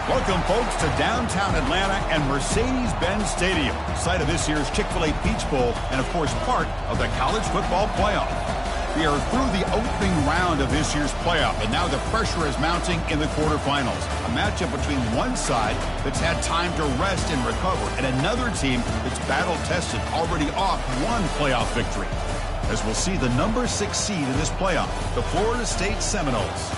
Welcome, folks, to downtown Atlanta and Mercedes-Benz Stadium, site of this year's Chick-fil-A Peach Bowl and, of course, part of the college football playoff. We are through the opening round of this year's playoff, and now the pressure is mounting in the quarterfinals. A matchup between one side that's had time to rest and recover, and another team that's battle-tested, already off one playoff victory. As we'll see the number 6 seed in this playoff, the Florida State Seminoles,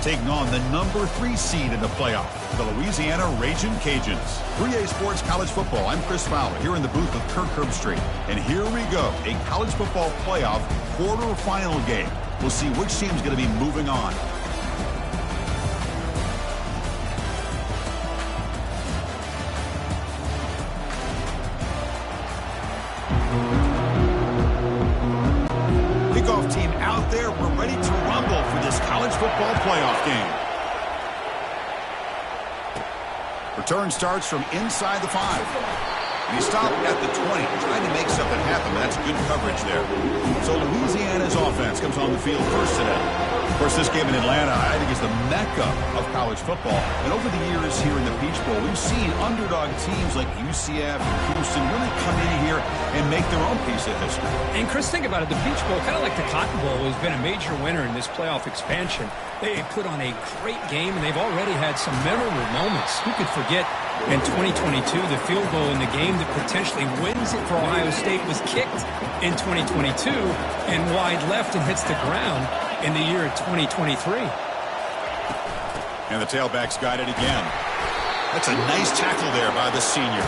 taking on the number 3 seed in the playoff, the Louisiana Ragin' Cajuns. 3A Sports College Football, I'm Chris Fowler, here in the booth with Kirk Herbstreit. And here we go, a college football playoff quarterfinal game. We'll see which team's going to be moving on. Kickoff team out there, we're ready to rumble for this college football playoff game. Return starts from inside the 5. And he stopped at the 20, trying to make something happen, but that's good coverage there. So Louisiana's offense comes on the field first today. Of course, this game in Atlanta, I think, is the mecca of college football. And over the years here in the Peach Bowl, we've seen underdog teams like UCF and Houston really come in here and make their own piece of history. And, Chris, think about it. The Peach Bowl, kind of like the Cotton Bowl, has been a major winner in this playoff expansion. They put on a great game, and they've already had some memorable moments. Who could forget in 2022, the field goal in the game that potentially wins it for Ohio State was kicked in 2022 and wide left and hits the ground in the year of 2023. And the tailback's got it again. That's a nice tackle there by the senior.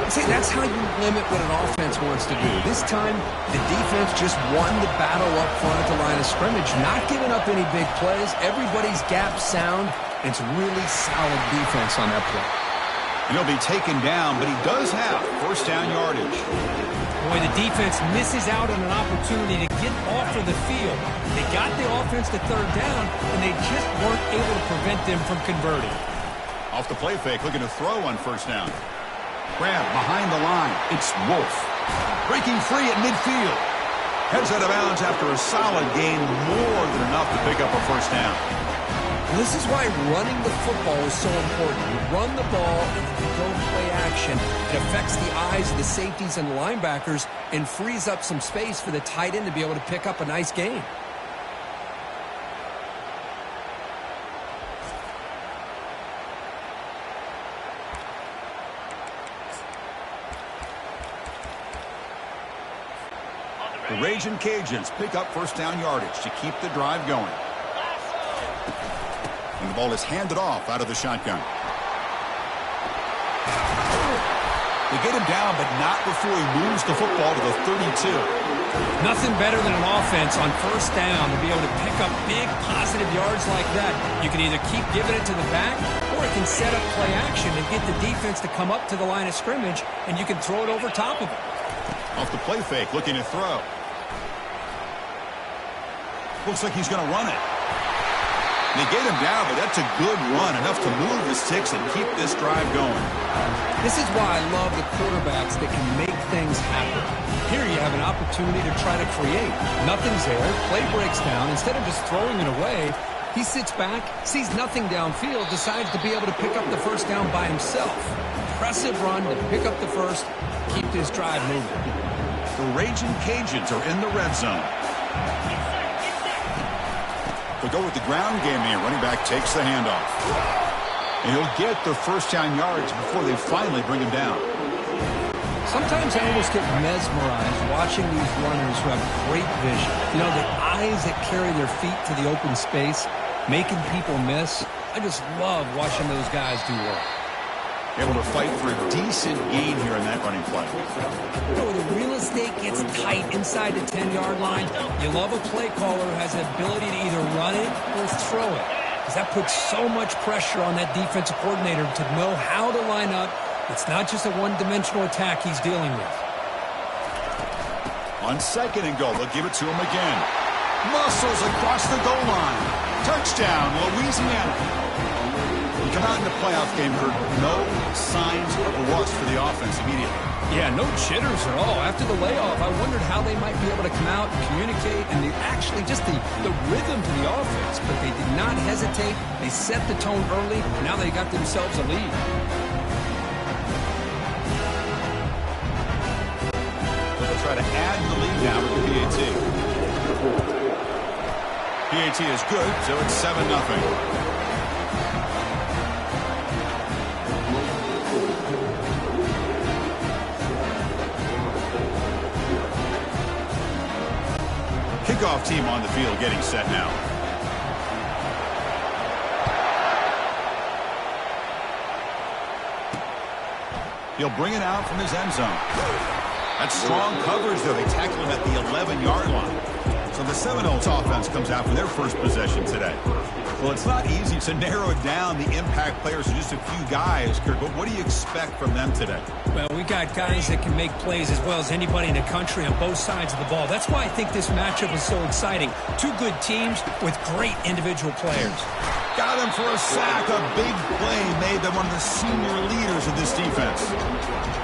See, that's how you limit what an offense wants to do. This time, the defense just won the battle up front at the line of scrimmage, not giving up any big plays. Everybody's gap sound. It's really solid defense on that play. He'll be taken down, but he does have first down yardage. Boy, the defense misses out on an opportunity to get off of the field. They got the offense to third down, and they just weren't able to prevent them from converting. Off the play fake, looking to throw on first down. Grab behind the line. It's Wolf. Breaking free at midfield. Heads out of bounds after a solid gain, more than enough to pick up a first down. This is why running the football is so important. You run the ball, and if you go play action, it affects the eyes of the safeties and the linebackers and frees up some space for the tight end to be able to pick up a nice gain. The Ragin' Cajuns pick up first down yardage to keep the drive going. And the ball is handed off out of the shotgun. They get him down, but not before he moves the football to the 32. Nothing better than an offense on first down to be able to pick up big positive yards like that. You can either keep giving it to the back, or it can set up play action and get the defense to come up to the line of scrimmage, and you can throw it over top of it. Off the play fake, looking to throw. Looks like he's going to run it. They get him down, but that's a good run, enough to move the sticks and keep this drive going. This is why I love the quarterbacks that can make things happen. Here you have an opportunity to try to create. Nothing's there. Play breaks down. Instead of just throwing it away, he sits back, sees nothing downfield, decides to be able to pick up the first down by himself. Impressive run to pick up the first, keep this drive moving. The Ragin' Cajuns are in the red zone. They'll go with the ground game here. Running back takes the handoff. And he'll get the first down yards before they finally bring him down. Sometimes I almost get mesmerized watching these runners who have great vision. You know, the eyes that carry their feet to the open space, making people miss. I just love watching those guys do work. Able to fight for a decent gain here in that running play. You know, the real estate gets tight inside the 10-yard line. You love a play caller who has the ability to either run it or throw it, because that puts so much pressure on that defensive coordinator to know how to line up. It's not just a one-dimensional attack he's dealing with. On second and goal, they'll give it to him again. Muscles across the goal line. Touchdown, Louisiana. You come out in the playoff game, Kurt, no signs of rust for the offense immediately. Yeah, no jitters at all. After the layoff, I wondered how they might be able to come out and communicate and actually just the rhythm to the offense. But they did not hesitate. They set the tone early. Now they got themselves a lead. They'll try to add the lead now with the PAT. PAT is good, so it's 7-0. Kickoff team on the field getting set now. He'll bring it out from his end zone. That's strong coverage, though. They tackle him at the 11-yard line. So the Seminoles offense comes out for their first possession today. Well, it's not easy to narrow down the impact players to just a few guys, Kirk, but what do you expect from them today? Well, we got guys that can make plays as well as anybody in the country on both sides of the ball. That's why I think this matchup is so exciting. Two good teams with great individual players. Got him for a sack. A big play made by one of the senior leaders of this defense.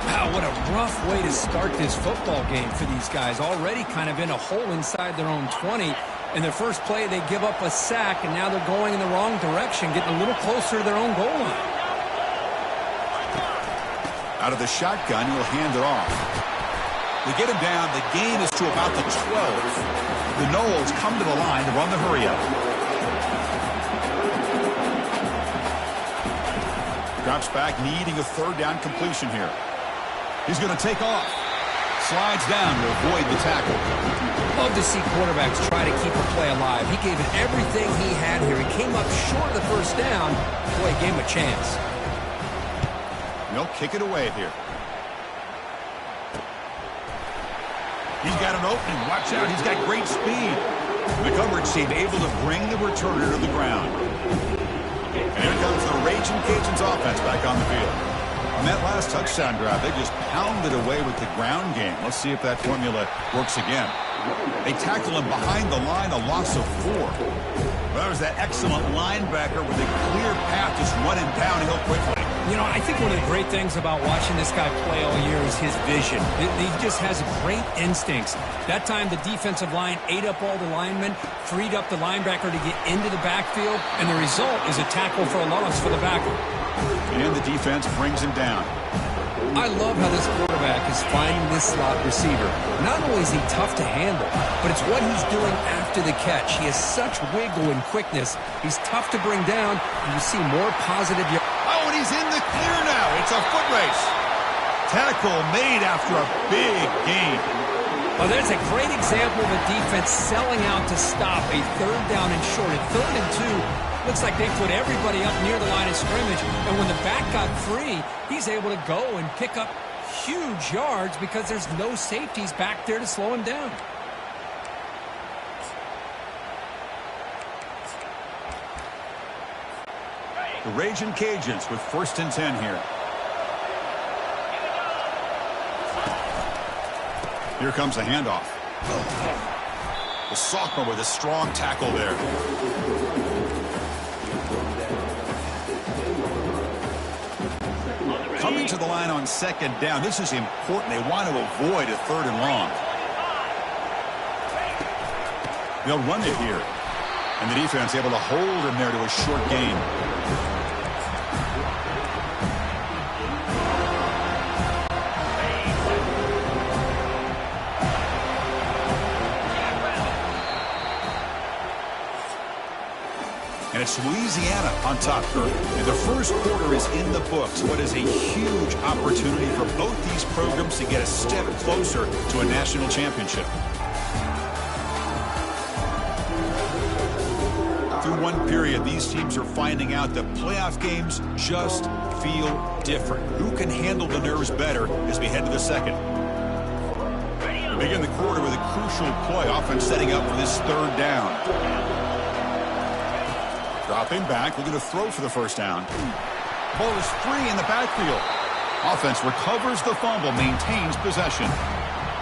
Wow, what a rough way to start this football game for these guys. Already kind of in a hole inside their own 20. In their first play, they give up a sack, and now they're going in the wrong direction, getting a little closer to their own goal line. Out of the shotgun, he'll hand it off. They get him down. The gain is to about the 12. The Noles come to the line to run the hurry-up. Drops back, needing a third down completion here. He's going to take off. Slides down to avoid the tackle. Love to see quarterbacks try to keep a play alive. He gave it everything he had here. He came up short of the first down. Boy, gave him a chance. They'll kick it away here. He's got an opening. Watch out. He's got great speed. The coverage team able to bring the returner to the ground. And here comes the Raging Cajuns offense back on the field. On that last touchdown drive, they just pounded away with the ground game. Let's see if that formula works again. They tackle him behind the line, a loss of 4. Well, there's that excellent linebacker with a clear path just running downhill quickly. You know, I think one of the great things about watching this guy play all year is his vision. He just has great instincts. That time, the defensive line ate up all the linemen, freed up the linebacker to get into the backfield, and the result is a tackle for a loss for the backer. And the defense brings him down. I love how this quarterback is finding this slot receiver. Not only is he tough to handle, but it's what he's doing after the catch. He has such wiggle and quickness. He's tough to bring down, and you see more positive. Oh, and he's in the clear now. It's a foot race. Tackle made after a big gain. Well, there's a great example of a defense selling out to stop a third down and short. At 3rd and 2, looks like they put everybody up near the line of scrimmage. And when the back got free, he's able to go and pick up huge yards because there's no safeties back there to slow him down. The Raging Cajuns with 1st and 10 here. Here comes the handoff. The sophomore with a strong tackle there. Coming to the line on 2nd down. This is important. They want to avoid a 3rd and long. They'll run it here. And the defense able to hold him there to a short gain. And it's Louisiana on top, Kurt. And the first quarter is in the books. What is a huge opportunity for both these programs to get a step closer to a national championship. Through one period, these teams are finding out that playoff games just feel different. Who can handle the nerves better as we head to the second? We begin the quarter with a crucial play. Offense setting up for this 3rd down. Dropping back, looking to throw for the first down. Ball is free in the backfield. Offense recovers the fumble, maintains possession.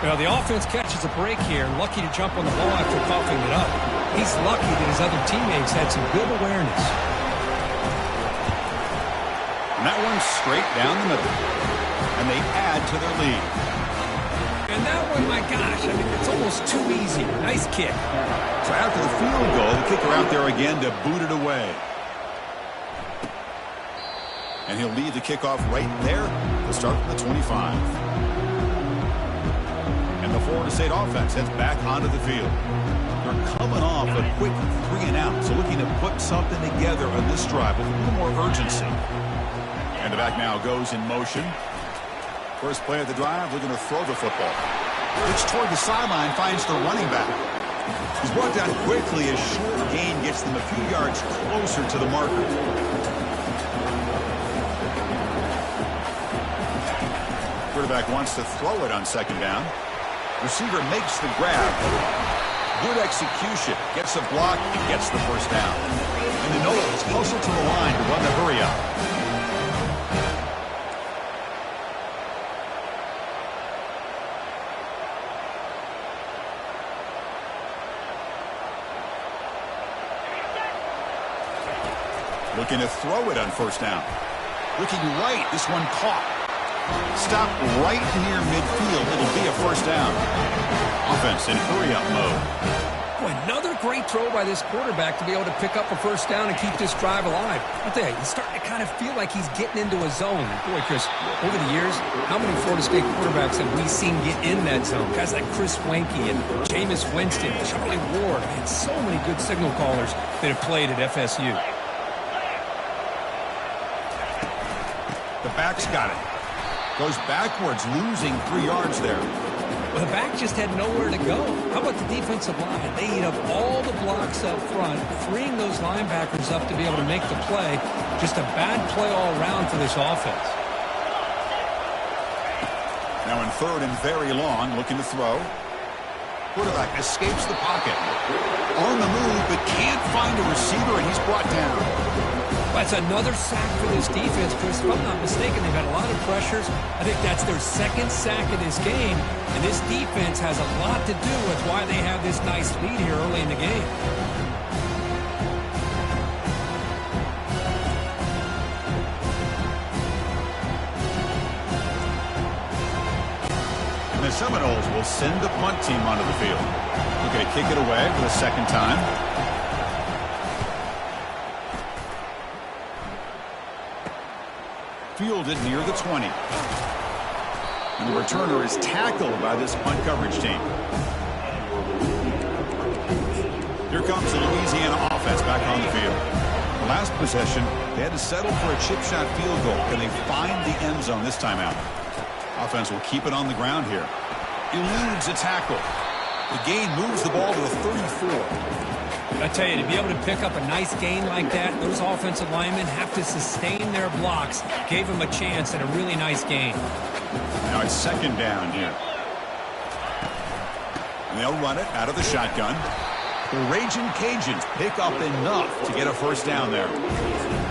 Well, the offense catches a break here, lucky to jump on the ball after coughing it up. He's lucky that his other teammates had some good awareness. And that one's straight down the middle. And they add to their lead. And that one, my gosh, I mean, it's almost too easy. Nice kick. So after the field goal, the kicker out there again to boot it away. And he'll lead the kickoff right there to start from the 25. And the Florida State offense heads back onto the field. They're coming off a quick 3-and-out, so looking to put something together on this drive with a little more urgency. And the back now goes in motion. First play of the drive, looking to throw the football. Pitch toward the sideline, finds the running back. He's brought down quickly as short gain gets them a few yards closer to the marker. Quarterback wants to throw it on second down. Receiver makes the grab. Good execution. Gets a block and gets the first down. And the Noles hustle to the line to run the hurry up. Looking to throw it on first down. Looking right. This one caught. Stop right near midfield. It'll be a first down. Offense in hurry-up mode. Boy, another great throw by this quarterback to be able to pick up a first down and keep this drive alive. I'll tell you, he's starting to kind of feel like he's getting into a zone. Boy, Chris, over the years, how many Florida State quarterbacks have we seen get in that zone? Guys like Chris Wenke and Jameis Winston, Charlie Ward. Man, so many good signal callers that have played at FSU. The back's got it. Goes backwards, losing 3 yards there. Well, the back just had nowhere to go. How about the defensive line? They eat up all the blocks up front, freeing those linebackers up to be able to make the play. Just a bad play all around for this offense. Now in third and very long, looking to throw. Quarterback escapes the pocket. On the move, but can't find a receiver, and he's brought down. That's another sack for this defense, Chris. If I'm not mistaken, they've had a lot of pressures. I think that's their second sack of this game. And this defense has a lot to do with why they have this nice lead here early in the game. And the Seminoles will send the punt team onto the field. Looking to kick it away for the second time. Fielded near the 20. And the returner is tackled by this punt coverage team. Here comes the Louisiana offense back on the field. The last possession, they had to settle for a chip shot field goal. Can they find the end zone this time out? Offense will keep it on the ground here. Eludes a tackle. The gain moves the ball to the 34. I tell you, to be able to pick up a nice gain like that, those offensive linemen have to sustain their blocks. Gave them a chance at a really nice gain. Now it's second down here. And they'll run it out of the shotgun. The Raging Cajuns pick up enough to get a first down there.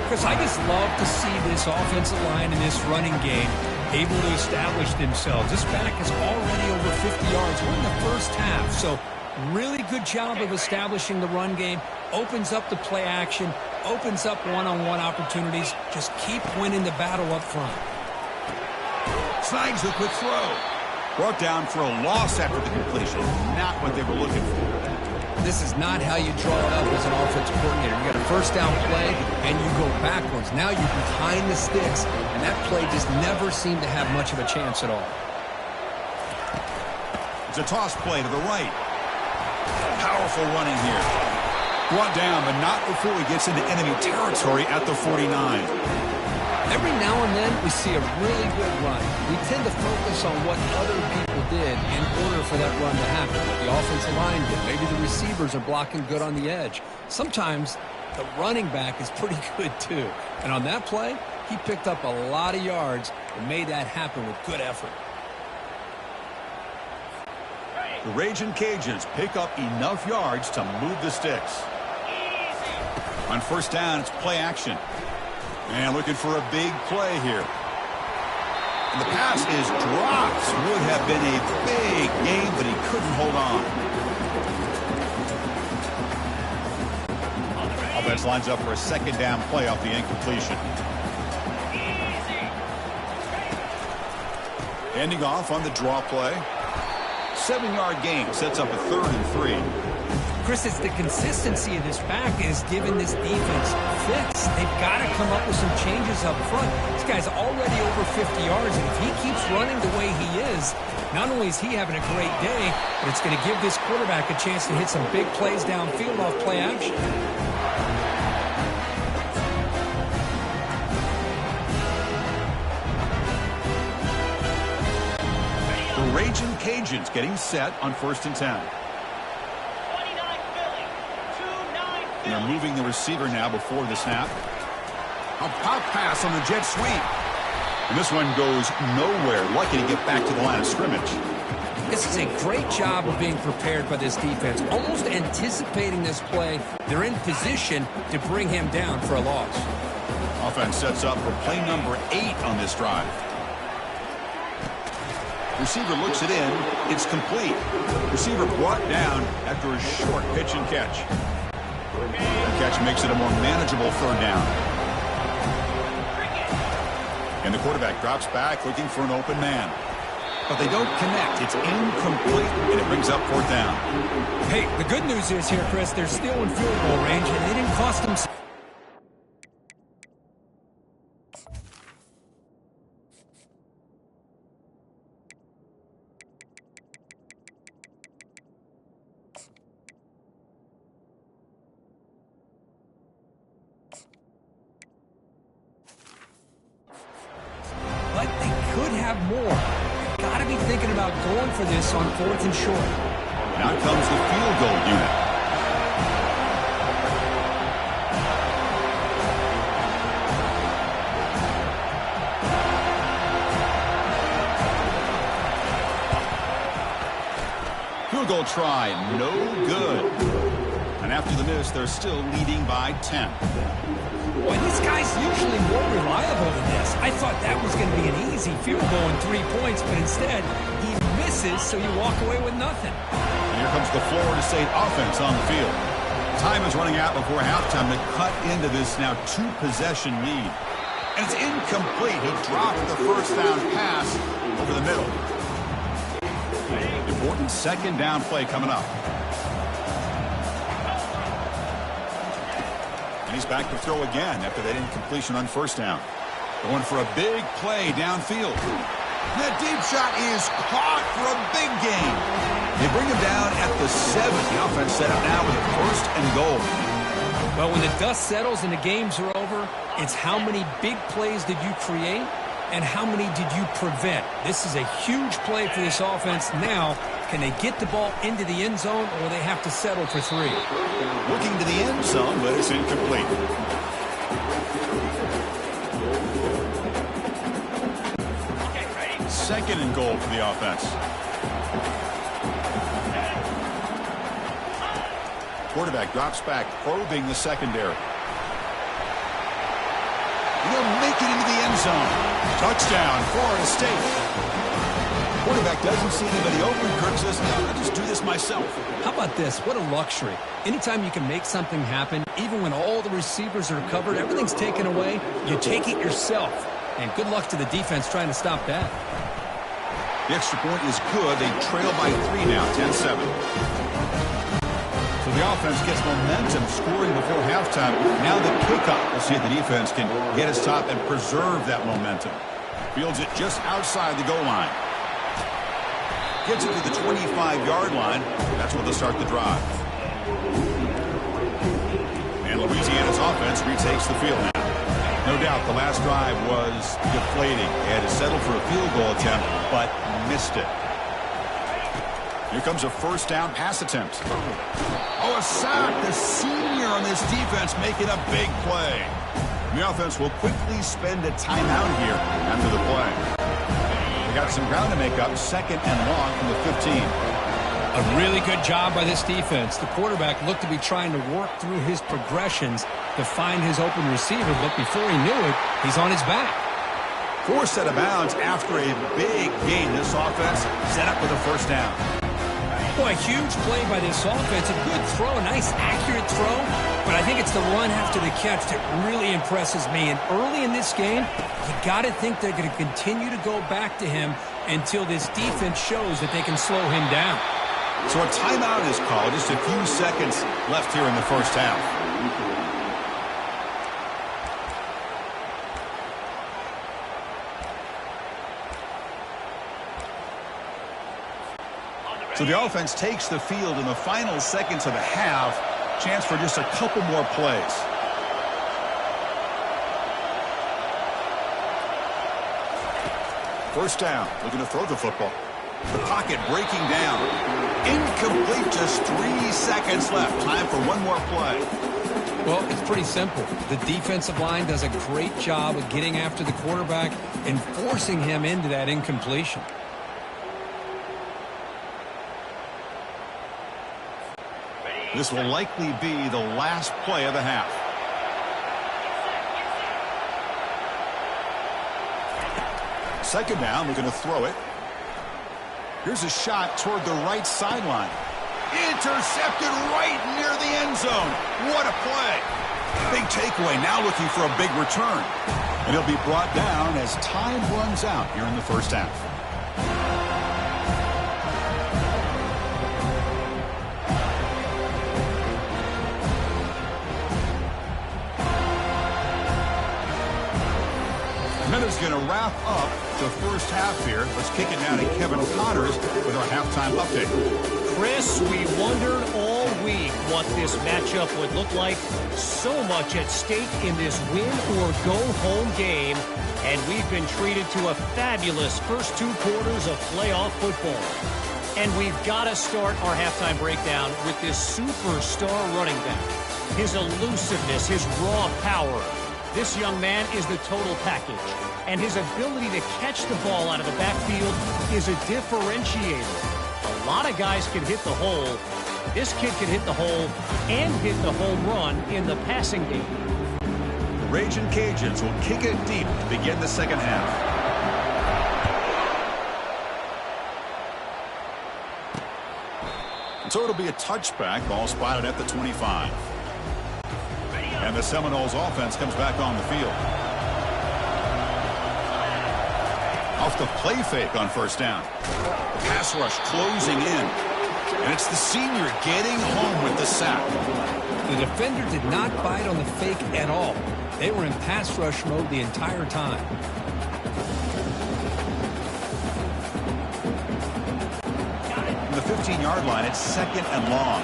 Chris, I just love to see this offensive line in this running game able to establish themselves. This back is already over 50 yards. We're in the first half, so really good job of establishing the run game. Opens up the play action, opens up one-on-one opportunities. Just keep winning the battle up front. Snags the quick throw. Brought down for a loss after the completion. Not what they were looking for. This is not how you draw it up as an offensive coordinator. You got a first down play, and you go backwards. Now you're behind the sticks, and that play just never seemed to have much of a chance at all. It's a toss play to the right. Powerful running here. Brought down, but not before he gets into enemy territory at the 49. Every now and then, we see a really good run. We tend to focus on what other people did in order for that run to happen. What the offensive line did. Maybe the receivers are blocking good on the edge. Sometimes the running back is pretty good, too. And on that play, he picked up a lot of yards and made that happen with good effort. The Raging Cajuns pick up enough yards to move the sticks. On first down, it's play action. And looking for a big play here. And the pass is dropped. Would have been a big game, but he couldn't hold on. Offense lines up for a second down play off the incompletion. Handing off on the draw play. 7-yard gain sets up a 3rd and 3. Chris, it's the consistency of this back is giving this defense fits. They've got to come up with some changes up front. This guy's already over 50 yards, and if he keeps running the way he is, not only is he having a great day, but it's going to give this quarterback a chance to hit some big plays downfield off play action. The Raging Cajuns getting set on 1st and 10. And they're moving the receiver now before the snap. A pop pass on the jet sweep. And this one goes nowhere. Lucky to get back to the line of scrimmage. This is a great job of being prepared by this defense. Almost anticipating this play. They're in position to bring him down for a loss. Offense sets up for play number 8 on this drive. Receiver looks it in. It's complete. Receiver brought down after a short pitch and catch. The catch makes it a more manageable 3rd down. And the quarterback drops back looking for an open man. But they don't connect. It's incomplete, and it brings up 4th down. Hey, the good news is here, Chris, they're still in field goal range, and they didn't cost them. But they could have more. Got to be thinking about going for this on 4th and short. Now comes the field goal unit. Field goal try, no good. And after the miss, they're still leading by 10. Boy, this guy's usually more reliable than this. I thought that was going to be an easy field goal and 3 points, but instead, he misses, so you walk away with nothing. And here comes the Florida State offense on the field. Time is running out before halftime to cut into this now 2-possession lead. And it's incomplete. He dropped the 1st down pass over the middle. Important 2nd down play coming up. And he's back to throw again after that incompletion on 1st down. Going for a big play downfield. That deep shot is caught for a big gain. They bring him down at the 7. The offense set up now with a 1st and goal. Well, when the dust settles and the games are over, it's how many big plays did you create and how many did you prevent. This is a huge play for this offense. Now, can they get the ball into the end zone, or will they have to settle for 3? Looking to the end zone, but it's incomplete. Second and goal for the offense. Quarterback drops back, probing the secondary. He'll make it into the end zone. Touchdown, Florida State. Quarterback doesn't see anybody open. Kirk says, no, I'll just do this myself. How about this? What a luxury. Anytime you can make something happen, even when all the receivers are covered, everything's taken away, you take it yourself. And good luck to the defense trying to stop that. The extra point is good. They trail by 3 now, 10-7. So the offense gets momentum, scoring before halftime. Now the kickoff. We'll see if the defense can get his top and preserve that momentum. Fields it just outside the goal line. Gets it to the 25-yard line. That's where they'll start the drive. And Louisiana's offense retakes the field now. No doubt the last drive was deflating. They had to settle for a field goal attempt, but missed it. Here comes a 1st down pass attempt. Oh, a sack. The senior on this defense making a big play. The offense will quickly spend a timeout here after the play. They got some ground to make up. 2nd and long from the 15. A really good job by this defense. The quarterback looked to be trying to work through his progressions to find his open receiver, but before he knew it, he's on his back. 4 set of bounds after a big gain. This offense set up with a 1st down. Boy, a huge play by this offense. A good throw, a nice accurate throw. But I think it's the run after the catch that really impresses me. And early in this game, you got to think they're going to continue to go back to him until this defense shows that they can slow him down. So a timeout is called. Just a few seconds left here in the first half. So the offense takes the field in the final seconds of the half. Chance for just a couple more plays. First down, looking to throw the football. The pocket breaking down. Incomplete, just 3 seconds left. Time for one more play. Well, it's pretty simple. The defensive line does a great job of getting after the quarterback and forcing him into that incompletion. This will likely be the last play of the half. Second down, we're going to throw it. Here's a shot toward the right sideline. Intercepted right near the end zone. What a play. Big takeaway, now looking for a big return. And he'll be brought down as time runs out here in the first half. Is going to wrap up the first half here. Let's kick it now to Kevin Connors with our halftime update. Chris, we wondered all week what this matchup would look like. So much at stake in this win-or-go-home game, and we've been treated to a fabulous first 2 quarters of playoff football. And we've got to start our halftime breakdown with this superstar running back. His elusiveness, his raw power. This young man is the total package. And his ability to catch the ball out of the backfield is a differentiator. A lot of guys can hit the hole. This kid can hit the hole and hit the home run in the passing game. The Raging Cajuns will kick it deep to begin the second half. And so it'll be a touchback. Ball spotted at the 25. And the Seminoles offense comes back on the field. Off the play fake on first down. The pass rush closing in. And it's the senior getting home with the sack. The defender did not bite on the fake at all. They were in pass rush mode the entire time. From the 15-yard line, it's second and long.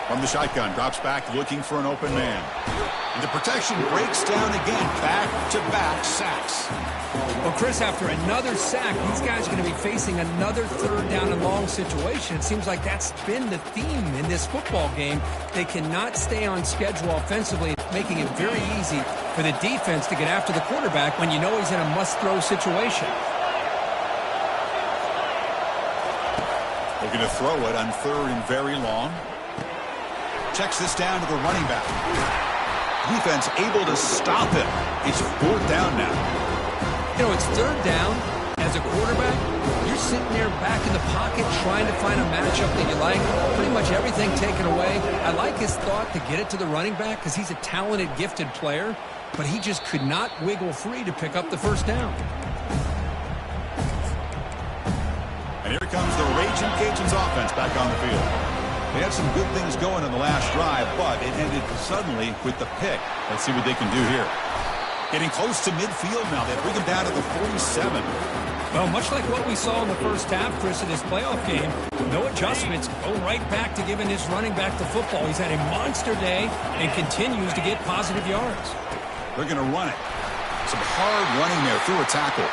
From the shotgun, drops back, looking for an open man. And the protection breaks down again. Back-to-back sacks. Well, Chris, after another sack, these guys are going to be facing another third down and long situation. It seems like that's been the theme in this football game. They cannot stay on schedule offensively, making it very easy for the defense to get after the quarterback when you know he's in a must-throw situation. Looking to throw it on third and very long. Checks this down to the running back. Defense able to stop it. It's fourth down now. You know, it's third down. As a quarterback, you're sitting there back in the pocket trying to find a matchup that you like. Pretty much everything taken away. I like his thought to get it to the running back because he's a talented, gifted player, but he just could not wiggle free to pick up the first down. And here comes the Raging Cajuns offense back on the field. They had some good things going in the last drive, but it ended suddenly with the pick. Let's see what they can do here. Getting close to midfield now. They bring him down to the 47. Well, much like what we saw in the first half, Chris, of this playoff game, no adjustments. Go right back to giving his running back the football. He's had a monster day and continues to get positive yards. They're going to run it. Some hard running there through a tackle.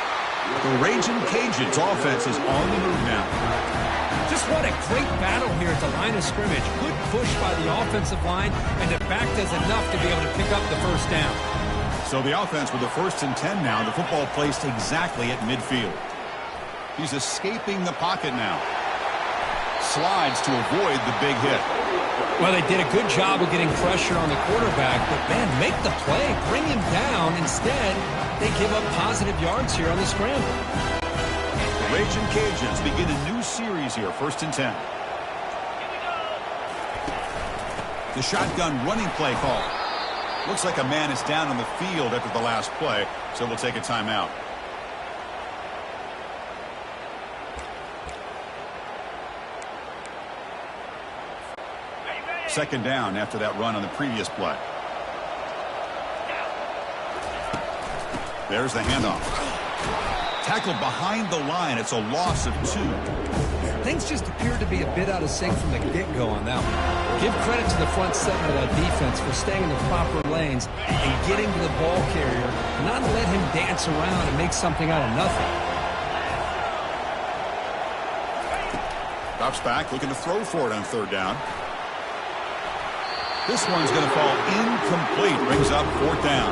The Raging Cajuns offense is on the move now. Just what a great battle here at the line of scrimmage. Good push by the offensive line, and the back does enough to be able to pick up the first down. So the offense with the 1st and 10 now. The football placed exactly at midfield. He's escaping the pocket now. Slides to avoid the big hit. Well, they did a good job of getting pressure on the quarterback, but, man, make the play. Bring him down. Instead, they give up positive yards here on the scramble. The Raging Cajuns begin a new series here, 1st and 10. The shotgun running play call. Looks like a man is down on the field after the last play, so we'll take a timeout. Second down after that run on the previous play. There's the handoff. Tackled behind the line. It's a loss of 2. Things just appeared to be a bit out of sync from the get-go on that one. Give credit to the front seven of that defense for staying in the proper lanes and getting to the ball carrier, not let him dance around and make something out of nothing. Drops back, looking to throw for it on third down. This one's going to fall incomplete. Brings up fourth down.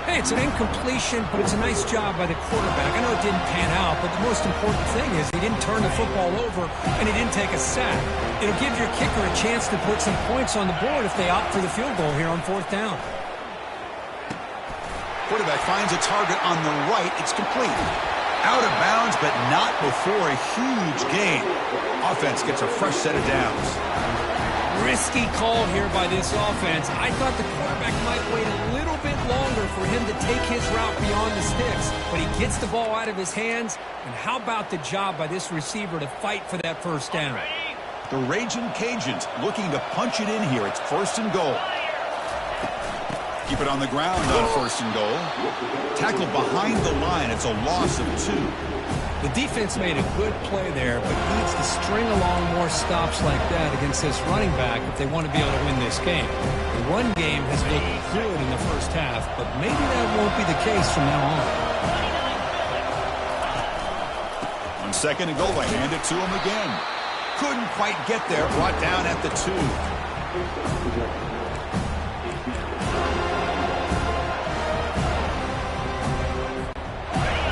Hey, it's an incompletion, but it's a nice job by the quarterback. I know it didn't pan out, but the most important thing is he didn't turn the football over and he didn't take a sack. It'll give your kicker a chance to put some points on the board if they opt for the field goal here on fourth down. Quarterback finds a target on the right. It's complete. Out of bounds, but not before a huge gain. Offense gets a fresh set of downs. Risky call here by this offense. I thought the quarterback might wait a little bit longer for him to take his route beyond the sticks, but he gets the ball out of his hands. And how about the job by this receiver to fight for that first down? The Raging Cajuns looking to punch it in here. It's first and goal. Keep it on the ground on first and goal. Tackled behind the line. It's a loss of 2. The defense made a good play there, but needs to string along more stops like that against this running back if they want to be able to win this game. The run game has looked good in the first half, but maybe that won't be the case from now on. On second and goal, they hand it to him again. Couldn't quite get there. Brought down at the 2.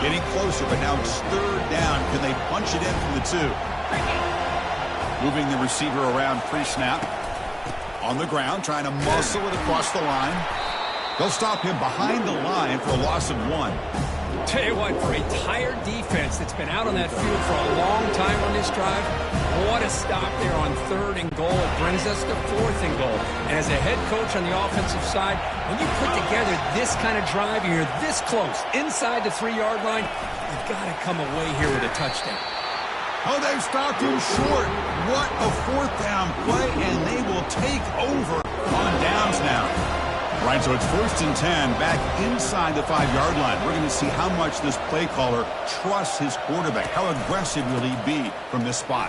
Getting closer, but now it's third down. Can they punch it in from the 2? Moving the receiver around pre-snap. On the ground, trying to muscle it across the line. They'll stop him behind the line for a loss of 1. Tell you what, for a tired defense that's been out on that field for a long time on this drive, what a stop there on third and goal. It brings us to fourth and goal. And as a head coach on the offensive side, when you put together this kind of drive, you're this close, inside the 3-yard line, you've got to come away here with a touchdown. Oh, they've stopped him short. What a fourth down play, and they will take over on downs now. Right, so it's first and 10, back inside the 5-yard line. We're going to see how much this play caller trusts his quarterback. How aggressive will he be from this spot?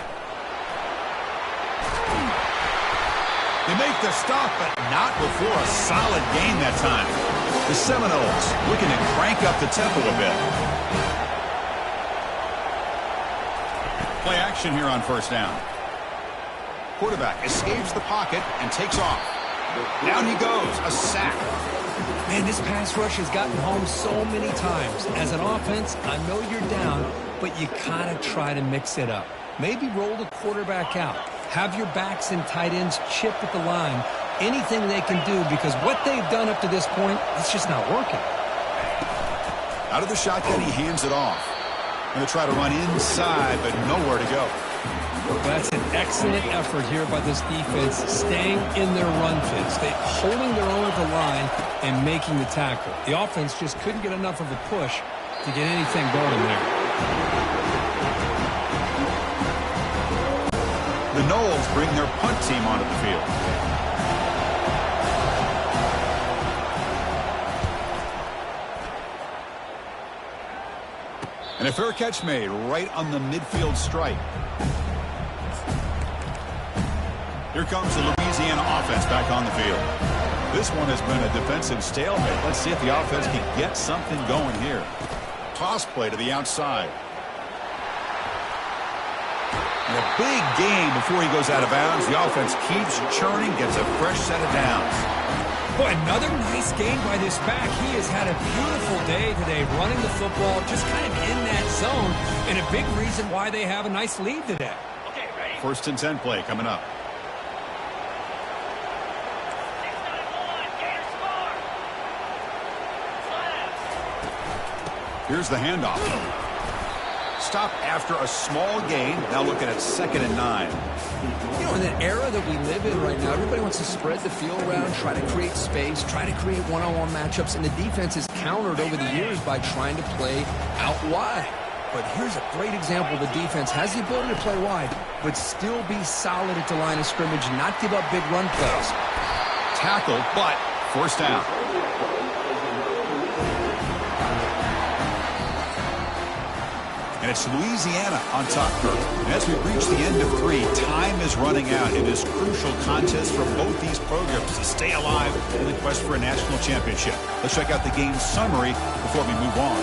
They make the stop, but not before a solid gain that time. The Seminoles looking to crank up the tempo a bit. Play action here on first down. Quarterback escapes the pocket and takes off. Down he goes, a sack. Man, this pass rush has gotten home so many times. As an offense, I know you're down, but you gotta try to mix it up. Maybe roll the quarterback out. Have your backs and tight ends chip at the line. Anything they can do, because what they've done up to this point, it's just not working. Out of the shotgun, he hands it off. Going to try to run inside, but nowhere to go. That's an excellent effort here by this defense, staying in their run fits. They're holding their own at the line and making the tackle. The offense just couldn't get enough of a push to get anything going there. The Noles bring their punt team onto the field. And a fair catch made right on the midfield stripe. Here comes the Louisiana offense back on the field. This one has been a defensive stalemate. Let's see if the offense can get something going here. Toss play to the outside. And a big gain before he goes out of bounds. The offense keeps churning, gets a fresh set of downs. Boy, another nice gain by this back. He has had a beautiful day today running the football, just kind of in that zone, and a big reason why they have a nice lead today. Okay, ready? First and 10 play coming up. Here's the handoff. Stop after a small gain. Now looking at second and 9. You know, in the era that we live in right now, everybody wants to spread the field around, try to create space, try to create one-on-one matchups, and the defense is countered over the years by trying to play out wide. But here's a great example. The defense has the ability to play wide, but still be solid at the line of scrimmage, not give up big run plays. Tackle, but forced down. And it's Louisiana on top, Kirk. And as we reach the end of 3, time is running out in this crucial contest for both these programs to stay alive in the quest for a national championship. Let's check out the game summary before we move on.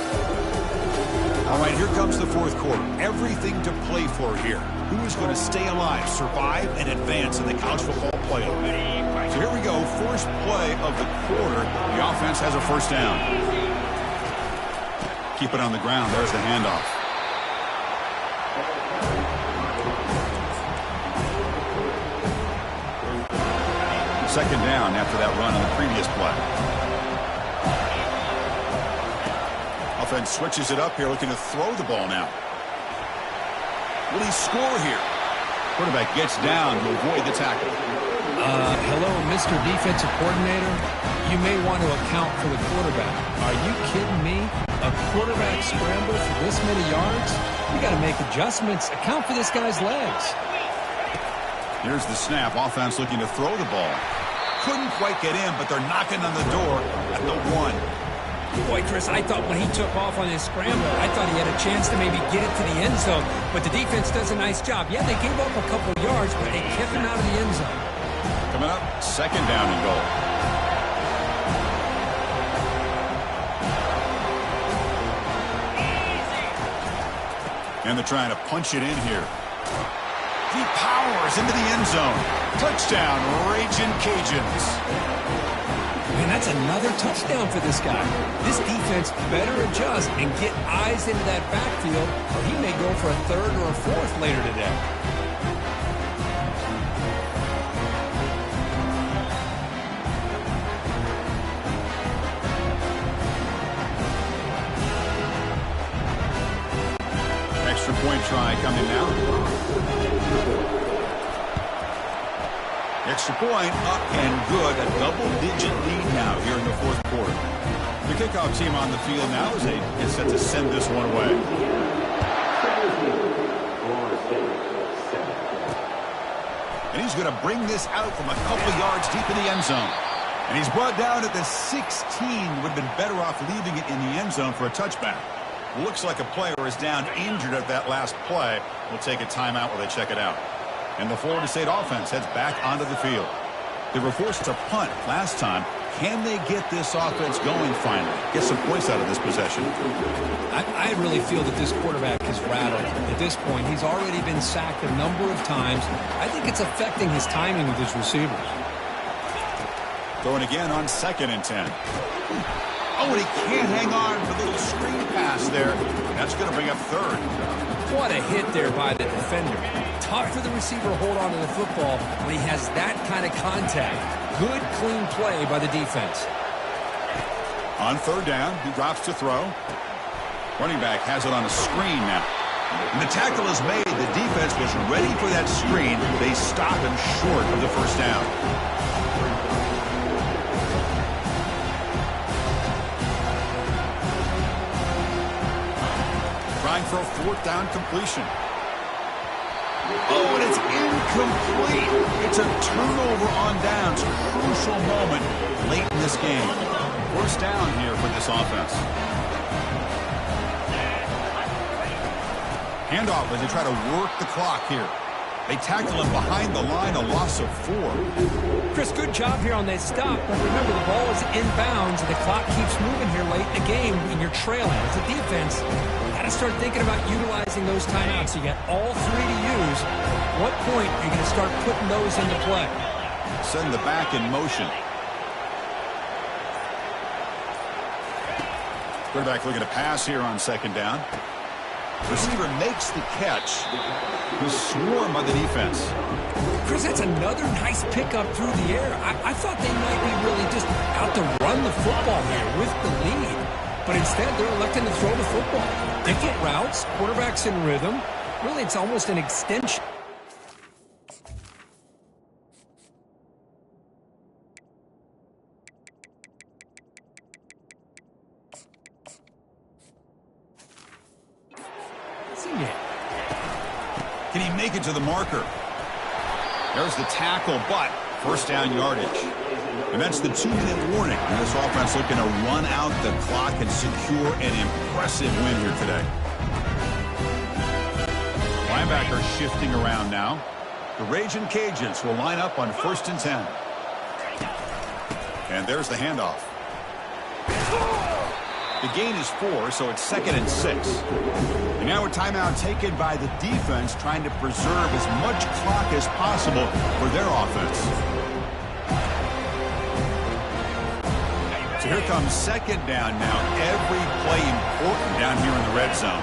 All right, here comes the fourth quarter. Everything to play for here. Who is going to stay alive, survive, and advance in the college football playoff? So here we go, first play of the quarter. The offense has a first down. Keep it on the ground. There's the handoff. Second down after that run on the previous play. Offense switches it up here, looking to throw the ball now. Will he score here? Quarterback gets down to avoid the tackle. Hello, Mr. Defensive Coordinator. You may want to account for the quarterback. Are you kidding me? A quarterback scramble for this many yards? You got to make adjustments. Account for this guy's legs. Here's the snap. Offense looking to throw the ball. Couldn't quite get in, but they're knocking on the door at the 1. Boy, Chris, I thought when he took off on his scramble, I thought he had a chance to maybe get it to the end zone. But the defense does a nice job. Yeah, they gave up a couple yards, but they kept him out of the end zone. Coming up, second down and goal. And they're trying to punch it in here. He powers into the end zone. Touchdown, Ragin' Cajuns. Man, that's another touchdown for this guy. This defense better adjust and get eyes into that backfield, or he may go for a third or a fourth later today. Extra point try coming now. Extra point up and good. A double-digit lead now here in the fourth quarter. The kickoff team on the field now as they get set to send this one away. And he's going to bring this out from a couple of yards deep in the end zone. And he's brought down at the 16. Would have been better off leaving it in the end zone for a touchback. Looks like a player is down injured at that last play. We'll take a timeout while they check it out. And the Florida State offense heads back onto the field. They were forced to punt last time. Can they get this offense going finally? Get some points out of this possession. I really feel that this quarterback is rattled. At this point, he's already been sacked a number of times. I think it's affecting his timing with his receivers. Throwing again on 2nd and 10. Oh, and he can't hang on for the little screen pass there. That's going to bring up 3rd. What a hit there by the defender. Tough for the receiver to hold on to the football when he has that kind of contact. Good, clean play by the defense. On 3rd down, he drops to throw. Running back has it on a screen now. And the tackle is made. The defense was ready for that screen. They stop him short of the first down. Trying for a 4th down completion. Oh, and it's incomplete. It's a turnover on downs. Crucial moment late in this game. 1st down here for this offense. Handoff as they try to work the clock here. They tackle him behind the line, a loss of 4. Chris, good job here on that stop. But remember, the ball is inbounds, and the clock keeps moving here late in the game, and you're trailing. As a defense, you got to start thinking about utilizing those timeouts. You got all 3 to use. At what point are you going to start putting those into play? Send the back in motion. Quarterback looking to pass here on 2nd down. Receiver makes the catch. Was swarmed by the defense. Chris, that's another nice pickup through the air. I thought they might be really just out to run the football here with the lead. But instead, they're electing to throw the football. Different routes, quarterback's in rhythm. Really, it's almost an extension. Can he make it to the marker? There's the tackle, but first down yardage. And that's the 2-minute warning. And this offense looking to run out the clock and secure an impressive win here today. Linebackers shifting around now. The Ragin' Cajuns will line up on 1st and 10. And there's the handoff. The gain is 4, so it's 2nd and 6. And now a timeout taken by the defense, trying to preserve as much clock as possible for their offense. So here comes 2nd down now. Every play important down here in the red zone.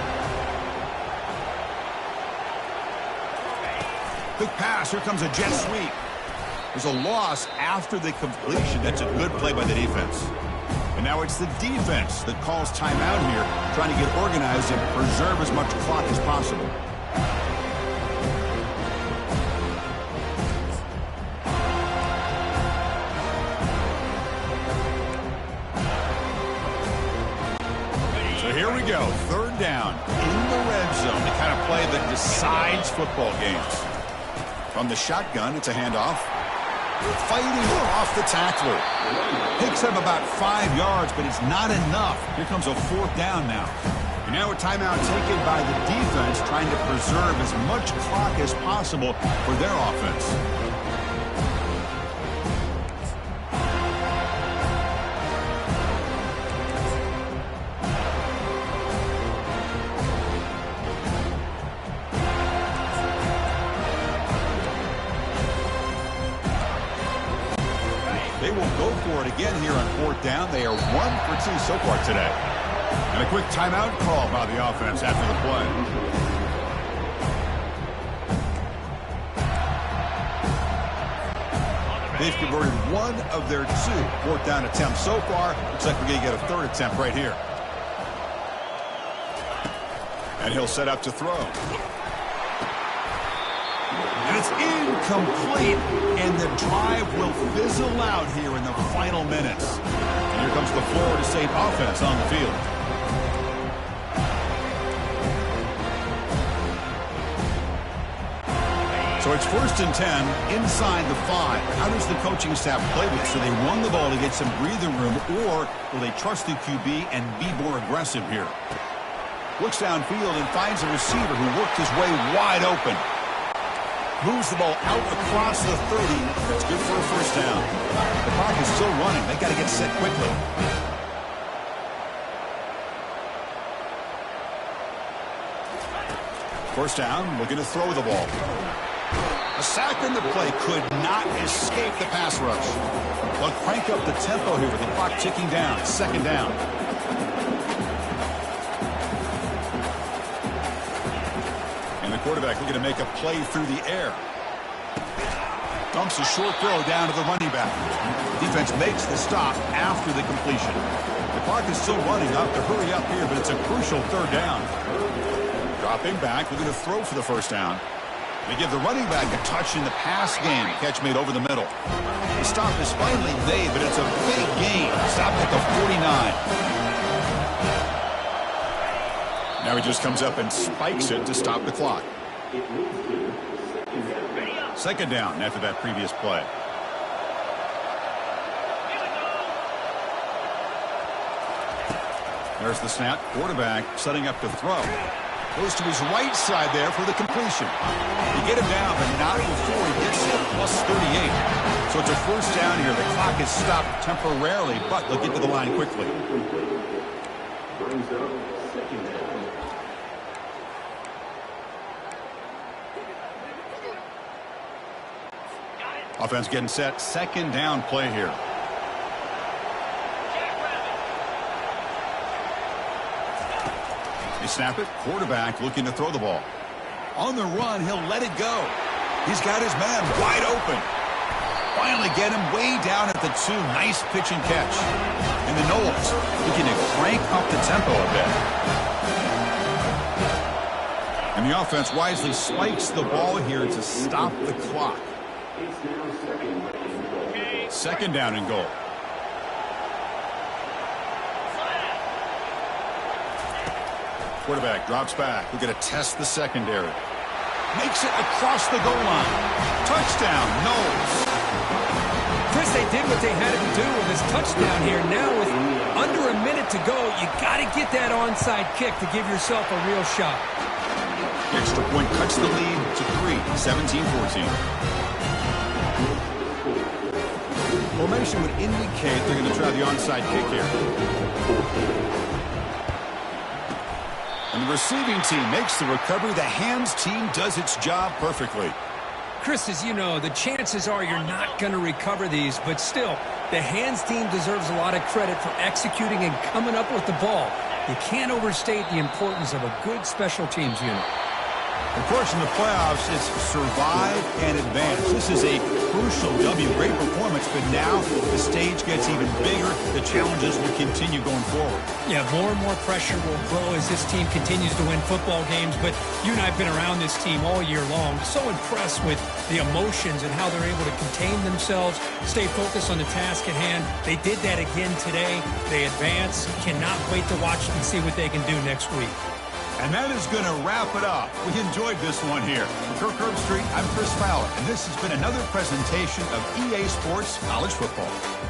Quick pass. Here comes a jet sweep. There's a loss after the completion. That's a good play by the defense. And now it's the defense that calls timeout here, trying to get organized and preserve as much clock as possible. So here we go, 3rd down in the red zone, the kind of play that decides football games. From the shotgun, it's a handoff. Fighting off the tackler. Picks up about 5 yards, but it's not enough. Here comes a 4th down now. And now a timeout taken by the defense, trying to preserve as much clock as possible for their offense. They will go for it again here on 4th down. They are 1 for 2 so far today. And a quick timeout call by the offense after the play. They've converted 1 of their 2 4th down attempts so far. Looks like we're going to get a 3rd attempt right here. And he'll set up to throw. And it's incomplete, and the drive will fizzle out here in the final minutes. And here comes the Florida State offense on the field. So it's 1st and 10 inside the 5. How does the coaching staff play this? Do they run the ball to get some breathing room, or will they trust the QB and be more aggressive here? Looks downfield and finds a receiver who worked his way wide open. Moves the ball out across the 30. That's good for a 1st down. The clock is still running. They got to get set quickly. First down, looking to throw the ball. A sack in the play could not escape the pass rush. They'll crank up the tempo here with the clock ticking down. 2nd down. Quarterback looking to make a play through the air. Dumps a short throw down to the running back. Defense makes the stop after the completion. The clock is still running. Up to hurry up here, but it's a crucial 3rd down. Dropping back, looking to throw for the 1st down. They give the running back a touch in the pass game. Catch made over the middle. The stop is finally made, but it's a big gain. Stop at the 49. Now he just comes up and spikes it to stop the clock. 2nd down after that previous play. There's the snap. Quarterback setting up to throw. Goes to his right side there for the completion. You get him down, but not before he gets to +38. So it's a 1st down here. The clock is stopped temporarily, but they'll get to the line quickly. Offense getting set. 2nd down play here. They snap it. Quarterback looking to throw the ball. On the run, he'll let it go. He's got his man wide open. Finally get him way down at the 2. Nice pitch and catch. And the Knowles looking to crank up the tempo a bit. And the offense wisely spikes the ball here to stop the clock. 2nd down and goal. Quarterback drops back. We're going to test the secondary. Makes it across the goal line. Touchdown, Knowles. Chris, they did what they had to do with this touchdown here. Now with under a minute to go, you got to get that onside kick to give yourself a real shot. Extra point cuts the lead to 3, 17-14. Formation would indicate they're going to try the onside kick here. And the receiving team makes the recovery. The hands team does its job perfectly. Chris, as you know, the chances are you're not going to recover these, but still, the hands team deserves a lot of credit for executing and coming up with the ball. You can't overstate the importance of a good special teams unit. Of course, in the playoffs, it's survive and advance. This is a crucial W. Great performance, but now the stage gets even bigger. The challenges will continue going forward. Yeah, more and more pressure will grow as this team continues to win football games, but you and I have been around this team all year long. So impressed with the emotions and how they're able to contain themselves, stay focused on the task at hand. They did that again today. They advance. Cannot wait to watch and see what they can do next week. And that is going to wrap it up. We enjoyed this one here. From Kirk Street, I'm Chris Fowler, and this has been another presentation of EA Sports College Football.